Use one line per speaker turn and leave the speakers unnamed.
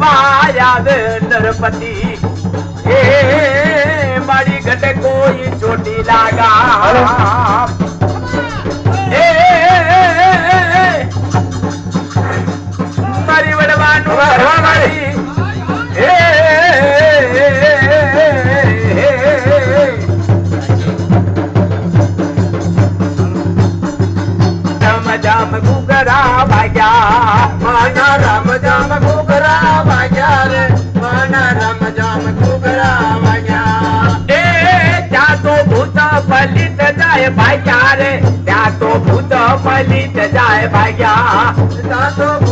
via नरपति हे मारी घटे कोई चोटी लागा मारी वडवानु मारी जाम घुघरा भाग्या माना राम जाम घुघरा भाग्या रे माना राम जाम घुघरा भाग्या ए त्या तो भूत पलित जाय भाग्या रे त्या तो भूत पलित जाय भाग्या त्या तो